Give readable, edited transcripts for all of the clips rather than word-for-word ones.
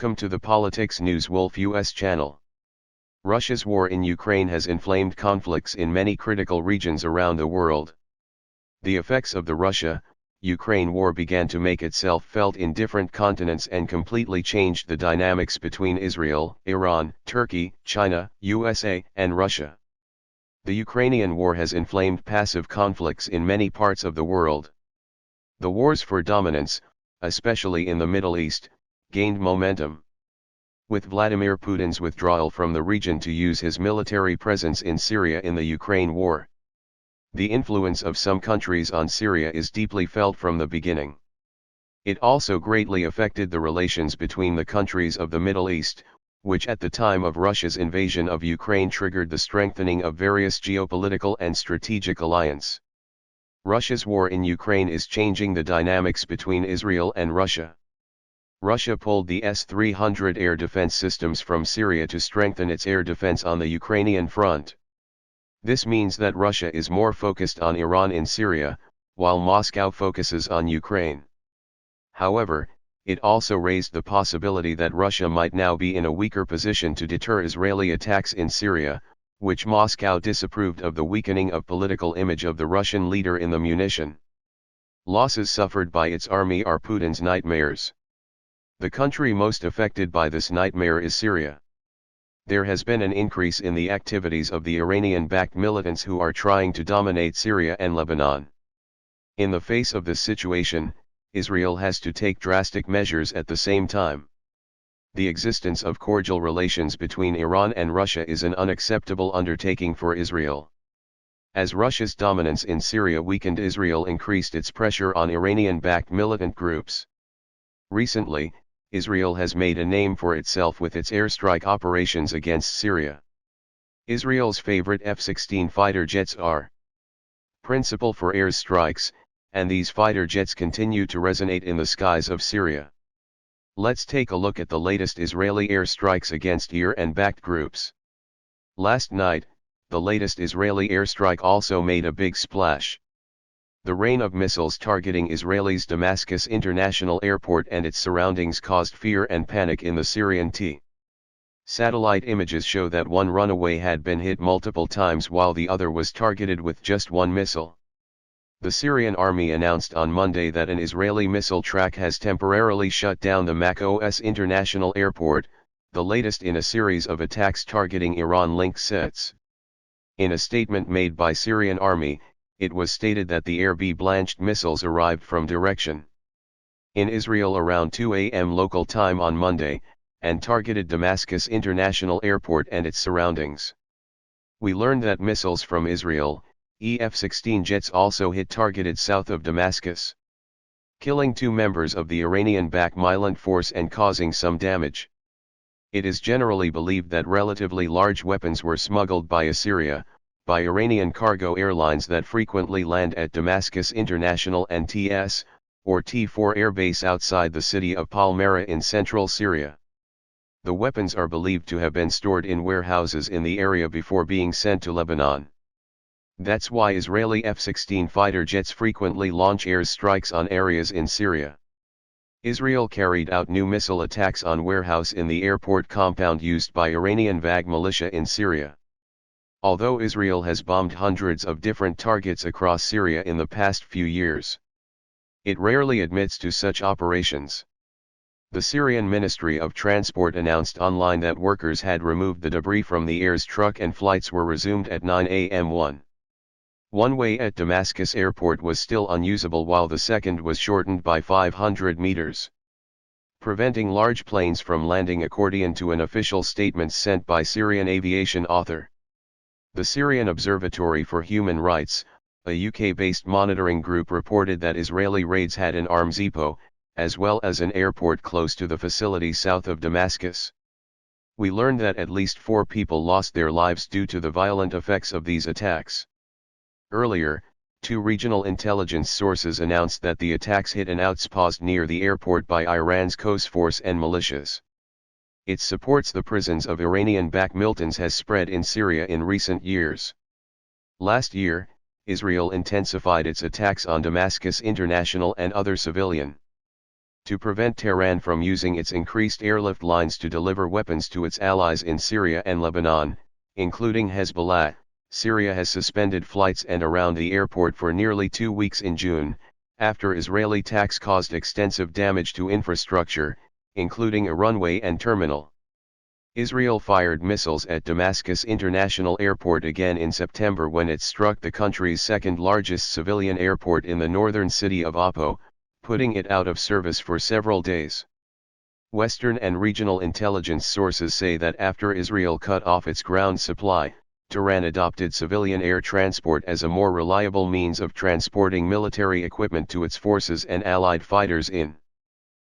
Welcome to the Politics News Wolf US channel. Russia's war in Ukraine has inflamed conflicts in many critical regions around the world. The effects of the Russia-Ukraine war began to make itself felt in different continents and completely changed the dynamics between Israel, Iran, Turkey, China, USA, and Russia. The Ukrainian war has inflamed passive conflicts in many parts of the world. The wars for dominance, especially in the Middle East, gained momentum. With Vladimir Putin's withdrawal from the region to use his military presence in Syria in the Ukraine war. The influence of some countries on Syria is deeply felt from the beginning. It also greatly affected the relations between the countries of the Middle East, which at the time of Russia's invasion of Ukraine triggered the strengthening of various geopolitical and strategic alliances. Russia's war in Ukraine is changing the dynamics between Israel and Russia. Russia pulled the S-300 air defense systems from Syria to strengthen its air defense on the Ukrainian front. This means that Russia is more focused on Iran in Syria, while Moscow focuses on Ukraine. However, it also raised the possibility that Russia might now be in a weaker position to deter Israeli attacks in Syria, which Moscow disapproved of the weakening of political image of the Russian leader in the munition. Losses suffered by its army are Putin's nightmares. The country most affected by this nightmare is Syria. There has been an increase in the activities of the Iranian-backed militants who are trying to dominate Syria and Lebanon. In the face of this situation, Israel has to take drastic measures at the same time. The existence of cordial relations between Iran and Russia is an unacceptable undertaking for Israel. As Russia's dominance in Syria weakened, Israel increased its pressure on Iranian-backed militant groups. Recently, Israel has made a name for itself with its airstrike operations against Syria. Israel's favorite F-16 fighter jets are principal for airstrikes, and these fighter jets continue to resonate in the skies of Syria. Let's take a look at the latest Israeli airstrikes against Iran-backed groups. Last night, the latest Israeli airstrike also made a big splash. The rain of missiles targeting Israel's Damascus International Airport and its surroundings caused fear and panic in the Syrian T. Satellite images show that one runway had been hit multiple times while the other was targeted with just one missile. The Syrian army announced on Monday that an Israeli missile track has temporarily shut down the Makos International Airport, the latest in a series of attacks targeting Iran-linked sets. In a statement made by Syrian army, it was stated that the air-blanched missiles arrived from direction in Israel around 2 a.m. local time on Monday, and targeted Damascus International Airport and its surroundings. We learned that missiles from Israel, F-16 jets also hit targeted south of Damascus, killing 2 members of the Iranian-backed militant force and causing some damage. It is generally believed that relatively large weapons were smuggled by Assyria, by Iranian cargo airlines that frequently land at Damascus International and TS, or T4 airbase outside the city of Palmyra in central Syria. The weapons are believed to have been stored in warehouses in the area before being sent to Lebanon. That's why Israeli F-16 fighter jets frequently launch air strikes on areas in Syria. Israel carried out new missile attacks on warehouse in the airport compound used by Iranian Vag militia in Syria. Although Israel has bombed hundreds of different targets across Syria in the past few years, it rarely admits to such operations. The Syrian Ministry of Transport announced online that workers had removed the debris from the air's truck and flights were resumed at 9 a.m. One way at Damascus Airport was still unusable while the second was shortened by 500 meters, preventing large planes from landing according to an official statement sent by Syrian aviation author. The Syrian Observatory for Human Rights, a UK-based monitoring group, reported that Israeli raids had an arms depot, as well as an airport close to the facility south of Damascus. We learned that at least 4 people lost their lives due to the violent effects of these attacks. Earlier, 2 regional intelligence sources announced that the attacks hit an outpost near the airport by Iran's Quds Force and militias. It supports the prisons of Iranian-backed militants has spread in Syria in recent years. Last year, Israel intensified its attacks on Damascus International and other civilian To prevent Tehran from using its increased airlift lines to deliver weapons to its allies in Syria and Lebanon, including Hezbollah, Syria has suspended flights and around the airport for nearly 2 weeks in June, after Israeli attacks caused extensive damage to infrastructure, including a runway and terminal. Israel fired missiles at Damascus International Airport again in September when it struck the country's second-largest civilian airport in the northern city of Aleppo, putting it out of service for several days. Western and regional intelligence sources say that after Israel cut off its ground supply, Tehran adopted civilian air transport as a more reliable means of transporting military equipment to its forces and allied fighters in.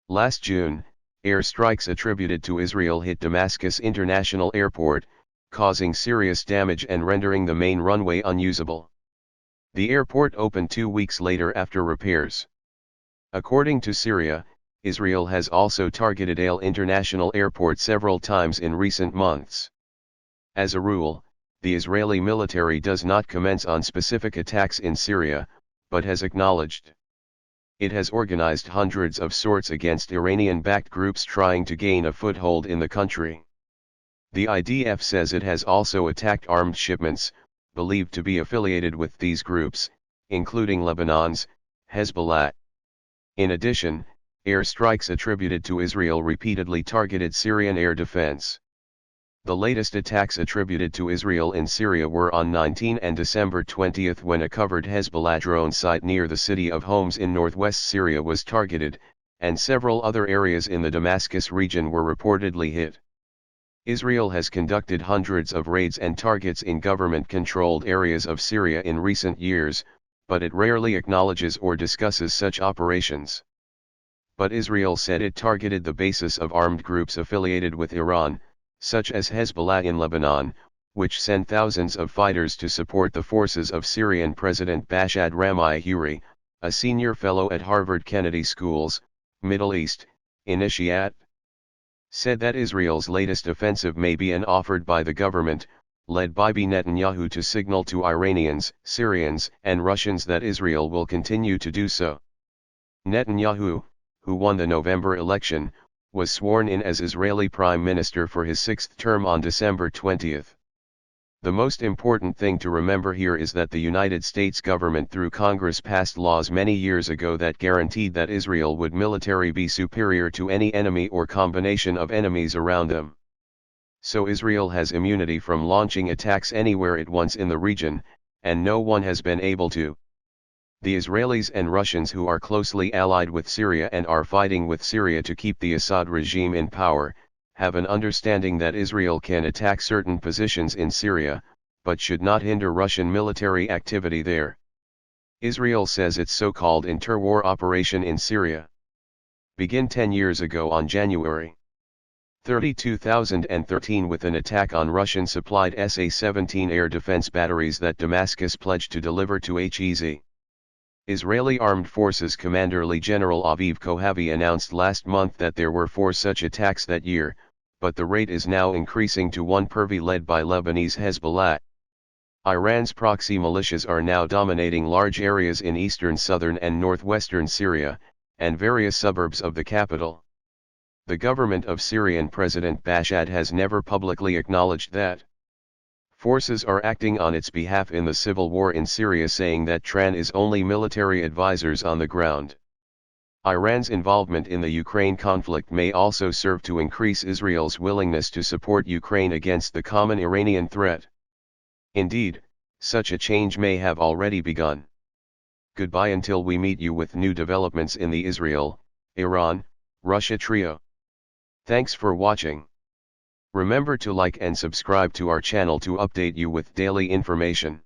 Last June, airstrikes attributed to Israel hit Damascus International Airport, causing serious damage and rendering the main runway unusable. The airport opened 2 weeks later after repairs. According to Syria, Israel has also targeted Al International Airport several times in recent months. As a rule, the Israeli military does not commence on specific attacks in Syria, but has acknowledged it has organized hundreds of sorts against Iranian-backed groups trying to gain a foothold in the country. The IDF says it has also attacked armed shipments, believed to be affiliated with these groups, including Lebanon's Hezbollah. In addition, airstrikes attributed to Israel repeatedly targeted Syrian air defense. The latest attacks attributed to Israel in Syria were on 19 and December 20 when a covered Hezbollah drone site near the city of Homs in northwest Syria was targeted, and several other areas in the Damascus region were reportedly hit. Israel has conducted hundreds of raids and targets in government-controlled areas of Syria in recent years, but it rarely acknowledges or discusses such operations. But Israel said it targeted the basis of armed groups affiliated with Iran, such as Hezbollah in Lebanon, which sent thousands of fighters to support the forces of Syrian President Bashar Ramai-Huri, a senior fellow at Harvard Kennedy School's Middle East Initiate, said that Israel's latest offensive may be an offered by the government, led by Bibi Netanyahu, to signal to Iranians, Syrians, and Russians that Israel will continue to do so. Netanyahu, who won the November election, was sworn in as Israeli Prime Minister for his 6th term on December 20. The most important thing to remember here is that the United States government through Congress passed laws many years ago that guaranteed that Israel would militarily be superior to any enemy or combination of enemies around them. So Israel has immunity from launching attacks anywhere it wants in the region, and no one has been able to. The Israelis and Russians, who are closely allied with Syria and are fighting with Syria to keep the Assad regime in power, have an understanding that Israel can attack certain positions in Syria, but should not hinder Russian military activity there. Israel says its so-called interwar operation in Syria began 10 years ago on January 30, 2013 with an attack on Russian-supplied SA-17 air defense batteries that Damascus pledged to deliver to Hez. Israeli Armed Forces Commander Lee General Aviv Kohavi announced last month that there were 4 such attacks that year, but the rate is now increasing to 1 per day, led by Lebanese Hezbollah. Iran's proxy militias are now dominating large areas in eastern, southern and northwestern Syria, and various suburbs of the capital. The government of Syrian President Bashar has never publicly acknowledged that forces are acting on its behalf in the civil war in Syria, saying that Tehran is only military advisors on the ground. Iran's involvement in the Ukraine conflict may also serve to increase Israel's willingness to support Ukraine against the common Iranian threat. Indeed, such a change may have already begun. Goodbye until we meet you with new developments in the Israel, Iran, Russia trio. Thanks for watching. Remember to like and subscribe to our channel to update you with daily information.